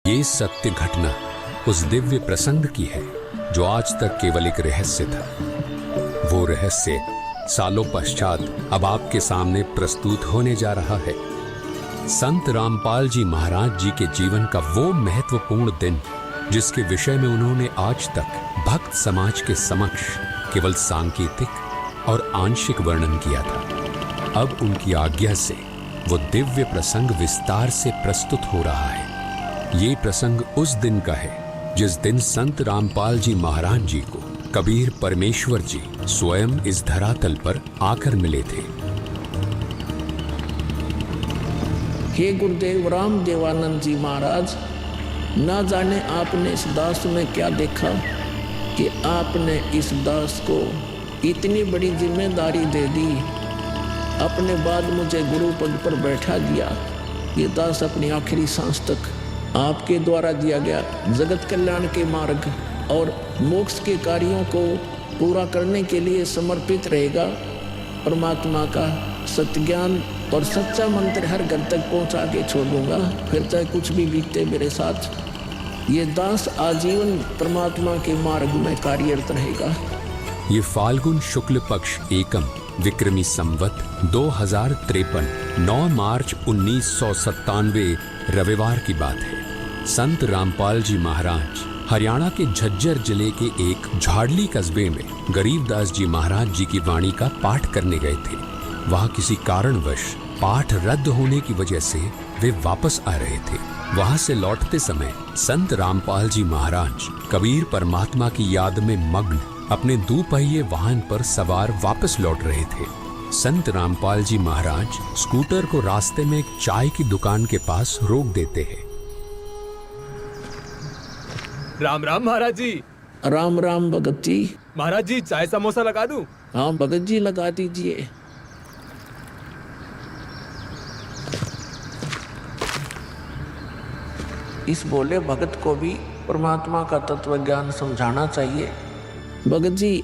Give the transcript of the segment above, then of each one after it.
ये सत्य घटना उस दिव्य प्रसंग की है जो आज तक केवल एक रहस्य था। वो रहस्य सालों पश्चात अब आपके सामने प्रस्तुत होने जा रहा है। संत रामपाल जी महाराज जी के जीवन का वो महत्वपूर्ण दिन जिसके विषय में उन्होंने आज तक भक्त समाज के समक्ष केवल सांकेतिक और आंशिक वर्णन किया था, अब उनकी आज्ञा से वो दिव्य प्रसंग विस्तार से प्रस्तुत हो रहा है। ये प्रसंग उस दिन का है जिस दिन संत रामपाल जी महाराज जी को कबीर परमेश्वर जी स्वयं इस धरातल पर आकर मिले थे। हे गुरुदेव राम देवानंद जी महाराज, ना जाने आपने इस दास में क्या देखा कि आपने इस दास को इतनी बड़ी जिम्मेदारी दे दी। अपने बाद मुझे गुरु पद पर बैठा दिया। ये दास अपनी आखिरी सांस तक आपके द्वारा दिया गया जगत कल्याण के मार्ग और मोक्ष के कार्यों को पूरा करने के लिए समर्पित रहेगा। परमात्मा का सत्य ज्ञान और सच्चा मंत्र हर घर तक पहुंचा के छोड़ दूंगा, फिर चाहे कुछ भी बीते मेरे साथ। ये दास आजीवन परमात्मा के मार्ग में कार्यरत रहेगा। ये फाल्गुन शुक्ल पक्ष एकम विक्रमी संवत 2053 9 मार्च 1997 रविवार की बात है। संत रामपाल जी महाराज हरियाणा के झज्जर जिले के एक झाड़ली कस्बे में गरीबदास जी महाराज जी की वाणी का पाठ करने गए थे। वहां किसी कारणवश पाठ रद्द होने की वजह से वे वापस आ रहे थे। वहां से लौटते समय संत रामपाल जी महाराज कबीर परमात्मा की याद में मग्न अपने दोपहिए वाहन पर सवार वापस लौट रहे थे। संत रामपाल जी महाराज स्कूटर को रास्ते में एक चाय की दुकान के पास रोक देते हैं। राम राम महाराज जी। राम राम भगत जी। महाराज जी चाय समोसा लगा दूं? हाँ भगत जी लगा दीजिए। इस बोले भगत को भी परमात्मा का तत्व ज्ञान समझाना चाहिए। भगत जी,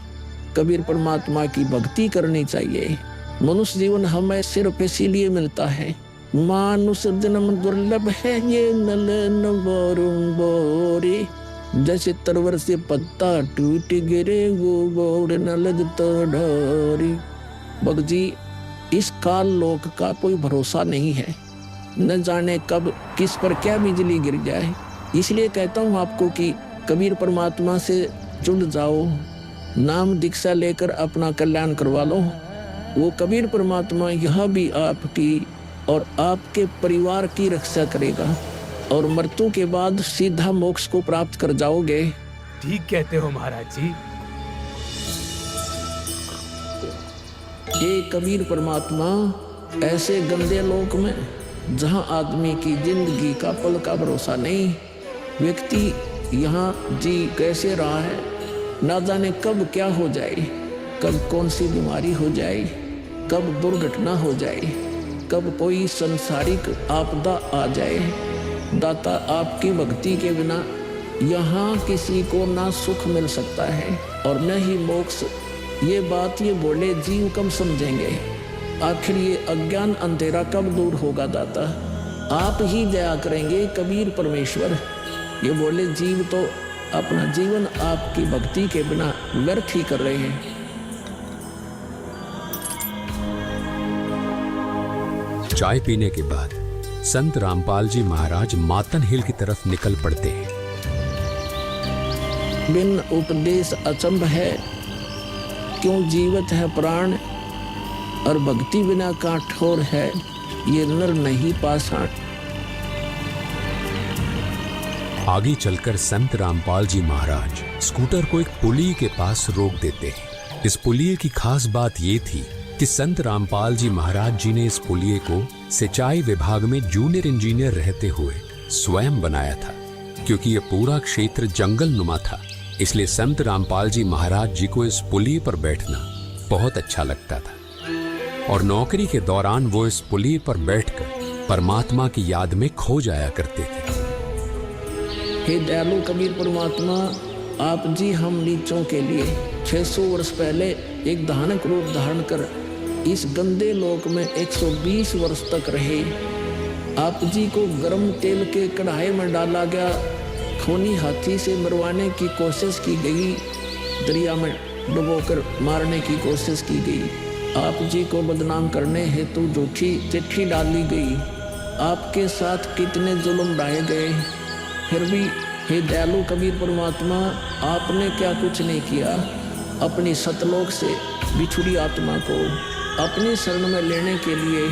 कबीर परमात्मा की भक्ति करनी चाहिए। मनुष्य जीवन हमें सिर्फ इसीलिए मिलता है। मानुष जन्म दुर्लभ है ये नल बोरे, जैसे तरवर से पत्ता टूट गिरे वो गोड़ न लगता ढारी। भगत जी, इस काल लोक का कोई भरोसा नहीं है, न जाने कब किस पर क्या बिजली गिर जाए। इसलिए कहता हूँ आपको कि कबीर परमात्मा से जुड़ जाओ, नाम दीक्षा लेकर अपना कल्याण करवा लो। वो कबीर परमात्मा यह भी आपकी और आपके परिवार की रक्षा करेगा और मृत्यु के बाद सीधा मोक्ष को प्राप्त कर जाओगे। ठीक कहते हो महाराज जी। ये कबीर परमात्मा ऐसे गंदे लोक में जहां आदमी की जिंदगी का पल का भरोसा नहीं, व्यक्ति यहाँ जी कैसे रहा है, ना जाने कब क्या हो जाए, कब कौन सी बीमारी हो जाए, कब दुर्घटना हो जाए, कब कोई संसारिक आपदा आ जाए। दाता, आपकी भक्ति के बिना यहाँ किसी को ना सुख मिल सकता है और न ही मोक्ष। ये बात ये बोले जीव कब समझेंगे? आखिर ये अज्ञान अंधेरा कब दूर होगा? दाता, आप ही दया करेंगे कबीर परमेश्वर। ये बोले जीव तो अपना जीवन आपकी भक्ति के बिना व्यर्थ ही कर रहे हैं। चाय पीने के बाद संत रामपाल जी महाराज मातन हिल की तरफ निकल पड़ते हैं। बिन उपदेश अचंभ है, क्यों जीवित है प्राण, और भक्ति बिना काठोर है ये नर नहीं पाषाण। आगे चलकर संत रामपाल जी महाराज स्कूटर को एक पुलिये के पास रोक देते हैं। इस पुलिये की खास बात ये थी कि संत रामपाल जी महाराज जी ने इस पुलिये को सिंचाई विभाग में जूनियर इंजीनियर रहते हुए स्वयं बनाया था। क्योंकि यह पूरा क्षेत्र जंगल नुमा था, इसलिए संत रामपाल जी महाराज जी को इस पुलिये पर बैठना बहुत अच्छा लगता था और नौकरी के दौरान वो इस पुलिये पर बैठकर परमात्मा की याद में खो जाया करते थे। हे दयालु कबीर परमात्मा, आप जी हम नीचों के लिए 600 वर्ष पहले एक धानक रूप धारण कर इस गंदे लोक में 120 वर्ष तक रहे। आप जी को गर्म तेल के कढ़ाई में डाला गया, खूनी हाथी से मरवाने की कोशिश की गई, दरिया में डुबोकर मारने की कोशिश की गई। आप जी को बदनाम करने हेतु झूठी चिट्ठी डाली गई। आपके साथ कितने जुल्म ढाए गए, फिर भी हे दयालु कबीर परमात्मा, आपने क्या कुछ नहीं किया। अपनी सतलोक से बिछुड़ी आत्मा को अपनी शरण में लेने के लिए,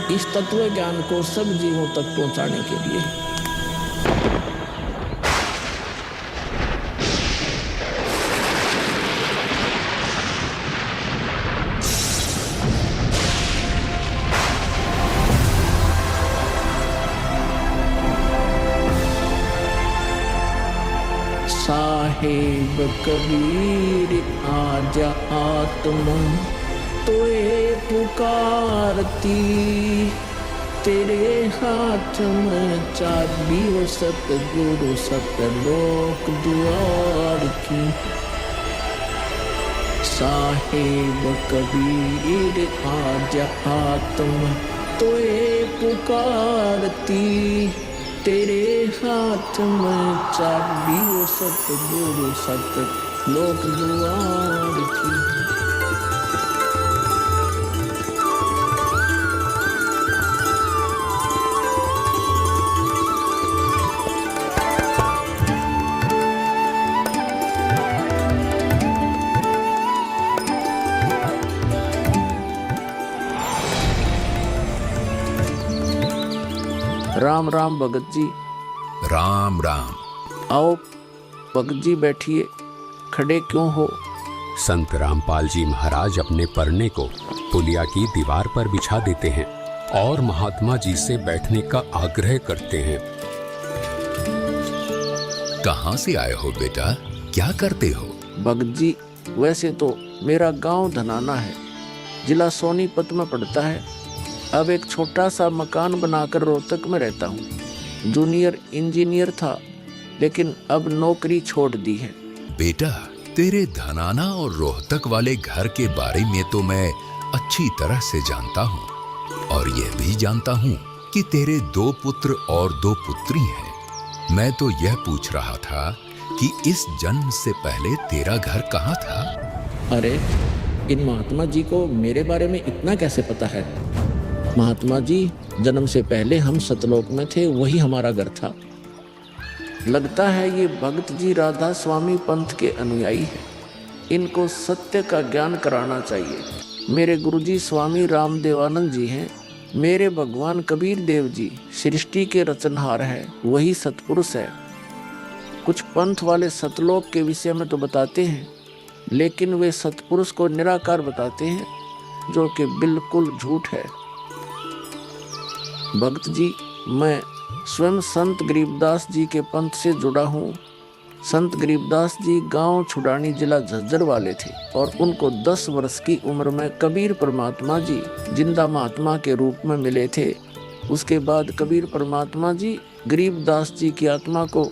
इस तत्व ज्ञान को सब जीवों तक पहुंचाने के लिए। साहेब कबीर आजा आत्मा तोए पुकारती, तेरे हाथ में चाबी वो सतगुरु सतलोक द्वार की। साहेब कबीर आजा आत्मा तोए पुकारती, तेरे हाथ में चाबी वो सतगुरु सतलोक द्वार की। राम राम भगत जी। राम राम। आओ भगत जी बैठिए, खड़े क्यों हो? संत रामपाल जी महाराज अपने परने को पुलिया की दीवार पर बिछा देते हैं और महात्मा जी से बैठने का आग्रह करते हैं। कहाँ से आए हो बेटा, क्या करते हो? भगत जी, वैसे तो मेरा गांव धनाना है, जिला सोनीपत में पड़ता है। अब एक छोटा सा मकान बनाकर रोहतक में रहता हूँ। जूनियर इंजीनियर था, लेकिन अब नौकरी छोड़ दी है। बेटा, तेरे धनाना और रोहतक वाले घर के बारे में तो मैं अच्छी तरह से जानता हूँ, और यह भी जानता हूँ कि तेरे 2 पुत्र और 2 पुत्री हैं। मैं तो यह पूछ रहा था कि इस जन्म से पहले तेरा घर कहाँ था? अरे, इन महात्मा जी को मेरे बारे में इतना कैसे पता है? महात्मा जी, जन्म से पहले हम सतलोक में थे, वही हमारा घर था। लगता है ये भगत जी राधा स्वामी पंथ के अनुयायी हैं। इनको सत्य का ज्ञान कराना चाहिए। मेरे गुरुजी स्वामी रामदेवानंद जी हैं। मेरे भगवान कबीर देव जी सृष्टि के रचनहार हैं, वही सतपुरुष है। कुछ पंथ वाले सतलोक के विषय में तो बताते हैं, लेकिन वे सतपुरुष को निराकार बताते हैं, जो कि बिल्कुल झूठ है। भक्त जी, मैं स्वयं संत गरीबदास जी के पंथ से जुड़ा हूँ। संत गरीबदास जी गांव छुड़ानी जिला झज्जर वाले थे, और उनको 10 वर्ष की उम्र में कबीर परमात्मा जी जिंदा महात्मा के रूप में मिले थे। उसके बाद कबीर परमात्मा जी गरीबदास जी की आत्मा को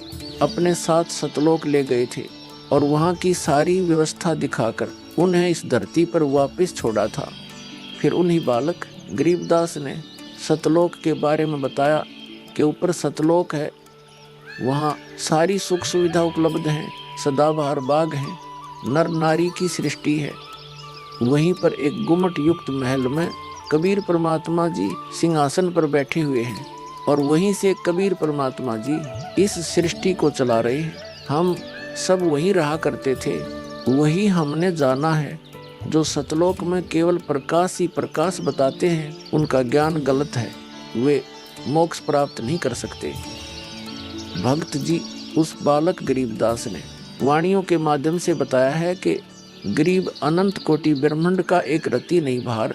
अपने साथ सतलोक ले गए थे, और वहाँ की सारी व्यवस्था दिखाकर उन्हें इस धरती पर वापस छोड़ा था। फिर उन्हीं बालक गरीबदास ने सतलोक के बारे में बताया कि ऊपर सतलोक है, वहाँ सारी सुख सुविधा उपलब्ध हैं, सदाबहार बाग हैं, नर नारी की सृष्टि है। वहीं पर एक गुम्मट युक्त महल में कबीर परमात्मा जी सिंहासन पर बैठे हुए हैं, और वहीं से कबीर परमात्मा जी इस सृष्टि को चला रहे हैं। हम सब वहीं रहा करते थे, वही हमने जाना है। जो सतलोक में केवल प्रकाश ही प्रकाश बताते हैं, उनका ज्ञान गलत है, वे मोक्ष प्राप्त नहीं कर सकते। भक्त जी, उस बालक गरीबदास ने वाणियों के माध्यम से बताया है कि गरीब अनंत कोटि ब्रह्मांड का एक रति नहीं भार,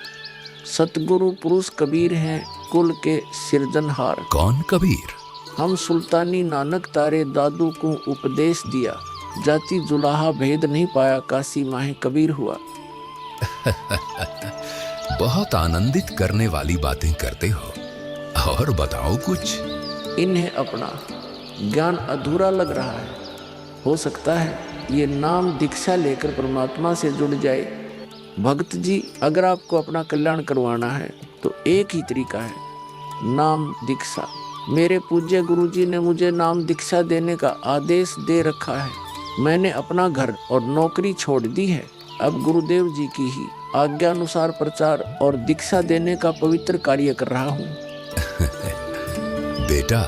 सतगुरु पुरुष कबीर हैं, कुल के सिरजनहार। कौन कबीर? हम सुल्तानी नानक तारे दादू को उपदेश दिया, जाति जुलाहा भेद नहीं पाया, काशी माहे कबीर हुआ। बहुत आनंदित करने वाली बातें करते हो, और बताओ कुछ। इन्हें अपना ज्ञान अधूरा लग रहा है। हो सकता है ये नाम दीक्षा लेकर परमात्मा से जुड़ जाए। भक्त जी, अगर आपको अपना कल्याण करवाना है तो एक ही तरीका है, नाम दीक्षा। मेरे पूज्य गुरुजी ने मुझे नाम दीक्षा देने का आदेश दे रखा है। मैंने अपना घर और नौकरी छोड़ दी है। अब गुरुदेव जी की ही आज्ञा अनुसार प्रचार और दीक्षा देने का पवित्र कार्य कर रहा हूँ। बेटा,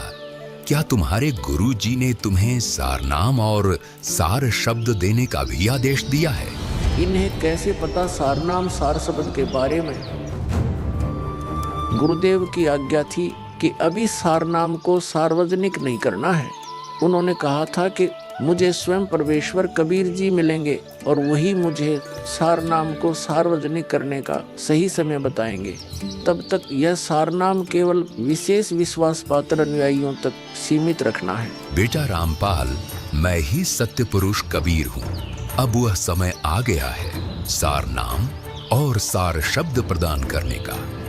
क्या तुम्हारे गुरु जी ने तुम्हें सारनाम और सार शब्द देने का भी आदेश दिया है? इन्हें कैसे पता सारनाम सार शब्द के बारे में? गुरुदेव की आज्ञा थी कि अभी सारनाम को सार्वजनिक नहीं करना है। उन्होंने कहा था कि मुझे स्वयं परमेश्वर कबीर जी मिलेंगे और वही मुझे सारनाम को सार्वजनिक करने का सही समय बताएंगे। तब तक यह सारनाम केवल विशेष विश्वास पात्र अनुयायियों तक सीमित रखना है। बेटा रामपाल, मैं ही सत्य पुरुष कबीर हूँ। अब वह समय आ गया है सारनाम और सार शब्द प्रदान करने का।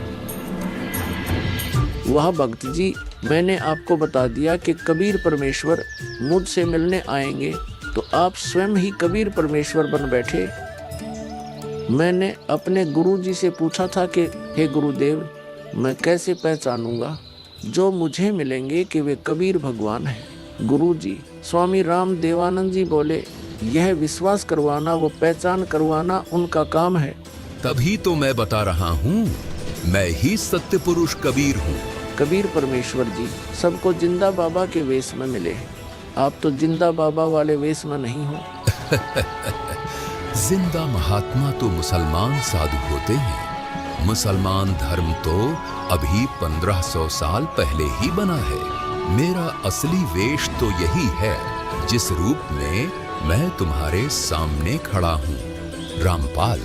वह भक्त जी, मैंने आपको बता दिया कि कबीर परमेश्वर मुझसे मिलने आएंगे, तो आप स्वयं ही कबीर परमेश्वर बन बैठे। मैंने अपने गुरु जी से पूछा था कि हे गुरुदेव, मैं कैसे पहचानूंगा जो मुझे मिलेंगे कि वे कबीर भगवान हैं? गुरु जी स्वामी राम देवानंद जी बोले, यह विश्वास करवाना व पहचान करवाना उनका काम है। तभी तो मैं बता रहा हूँ, मैं ही सत्य पुरुष कबीर हूँ। कबीर परमेश्वर जी सबको जिंदा बाबा के वेश में मिले हैं। आप तो जिंदा बाबा वाले वेश में नहीं हो। जिंदा महात्मा तो मुसलमान साधु होते हैं। मुसलमान धर्म तो अभी 1500 साल पहले ही बना है। मेरा असली वेश तो यही है जिस रूप में मैं तुम्हारे सामने खड़ा हूँ। रामपाल,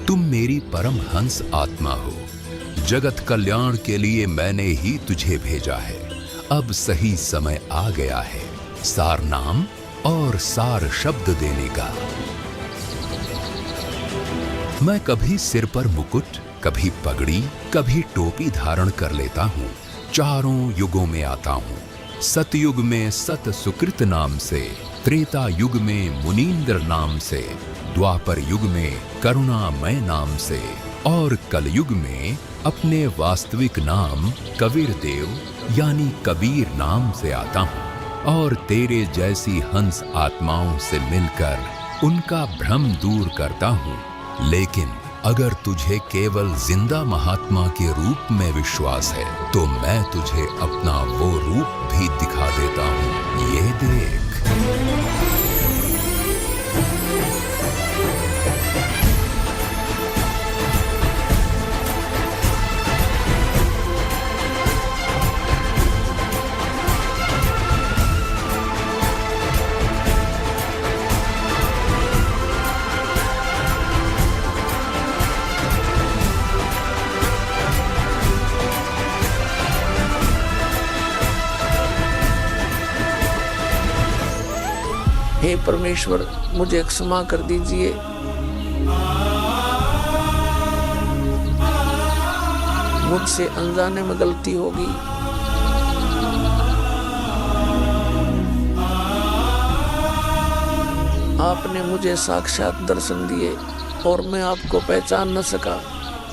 तुम मेरी परम हंस आत्मा हो। जगत कल्याण के लिए मैंने ही तुझे भेजा है। अब सही समय आ गया है सार नाम और सार शब्द देने का। मैं कभी सिर पर मुकुट, कभी पगड़ी, कभी टोपी धारण कर लेता हूँ। चारों युगों में आता हूँ। सतयुग में सत सुकृत नाम से, त्रेता युग में मुनींद्र नाम से, द्वापर युग में करुणामय नाम से और कलयुग में अपने वास्तविक नाम कबीर देव यानी कबीर नाम से आता हूँ और तेरे जैसी हंस आत्माओं से मिलकर उनका भ्रम दूर करता हूँ। लेकिन अगर तुझे केवल जिंदा महात्मा के रूप में विश्वास है तो मैं तुझे अपना वो रूप भी दिखा देता हूँ। ये देख। हे परमेश्वर, मुझे क्षमा कर दीजिए। मुझसे अनजाने में गलती होगी। आपने मुझे साक्षात दर्शन दिए और मैं आपको पहचान न सका।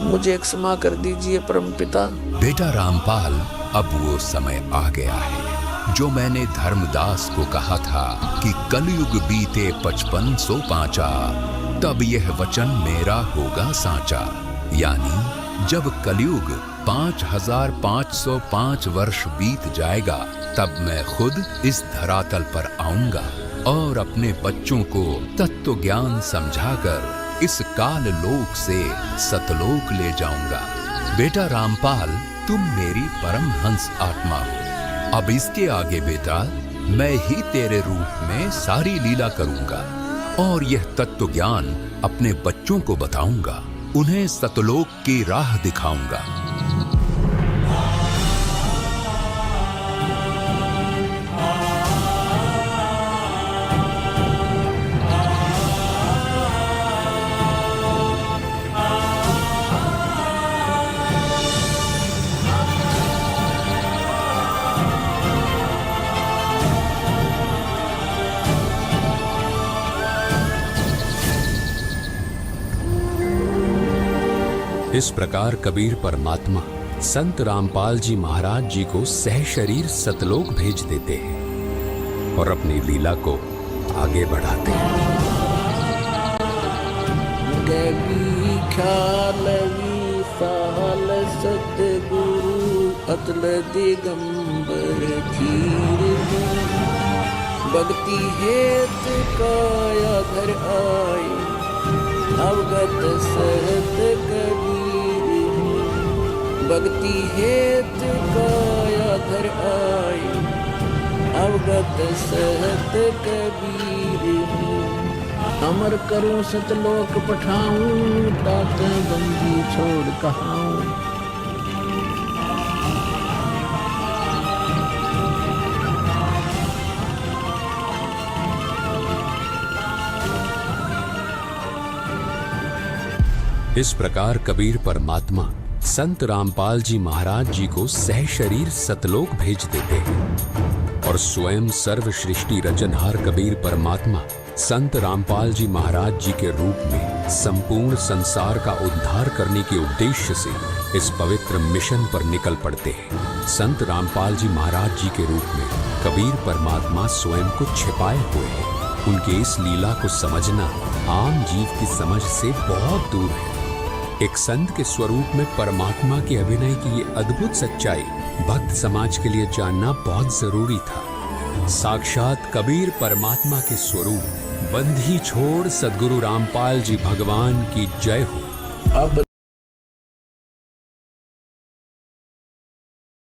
मुझे क्षमा कर दीजिए परमपिता। बेटा रामपाल, अब वो समय आ गया है जो मैंने धर्मदास को कहा था कि कलयुग बीते 5505 तब यह वचन मेरा होगा साचा। यानी जब कलयुग 5505 वर्ष बीत जाएगा तब मैं खुद इस धरातल पर आऊंगा और अपने बच्चों को तत्व ज्ञान समझाकर इस काल लोक से सतलोक ले जाऊंगा। बेटा रामपाल, तुम मेरी परम हंस आत्मा हो। अब इसके आगे बेटा मैं ही तेरे रूप में सारी लीला करूंगा और यह तत्व ज्ञान अपने बच्चों को बताऊंगा। उन्हें सतलोक की राह दिखाऊंगा। इस प्रकार कबीर परमात्मा संत रामपाल जी महाराज जी को सह शरीर सतलोक भेज देते हैं और अपनी लीला को आगे बढ़ाते हैं। गगी ख्यालवी साल सतगुरु अतल दिगंबर धीर भक्ति हेत काया धर आए अवगत सहत कबीर भक्ति हेत काया धर आए अवगत सहत कबीर अमर करूं सतलोक पठाऊं तात बंदी छोड़ कहाऊं। इस प्रकार कबीर परमात्मा संत रामपाल जी महाराज जी को सह शरीर सतलोक भेज देते हैं और स्वयं सर्व सृष्टि रचनहार कबीर परमात्मा संत रामपाल जी महाराज जी के रूप में संपूर्ण संसार का उद्धार करने के उद्देश्य से इस पवित्र मिशन पर निकल पड़ते हैं। संत रामपाल जी महाराज जी के रूप में कबीर परमात्मा स्वयं को छिपाए हुए हैं। उनके इस लीला को समझना आम जीव की समझ से बहुत दूर है। एक संत के स्वरूप में परमात्मा के अभिनय की ये अद्भुत सच्चाई भक्त समाज के लिए जानना बहुत जरूरी था। साक्षात कबीर परमात्मा के स्वरूप बंधी छोड़ सद्गुरु रामपाल जी भगवान की जय हो। अब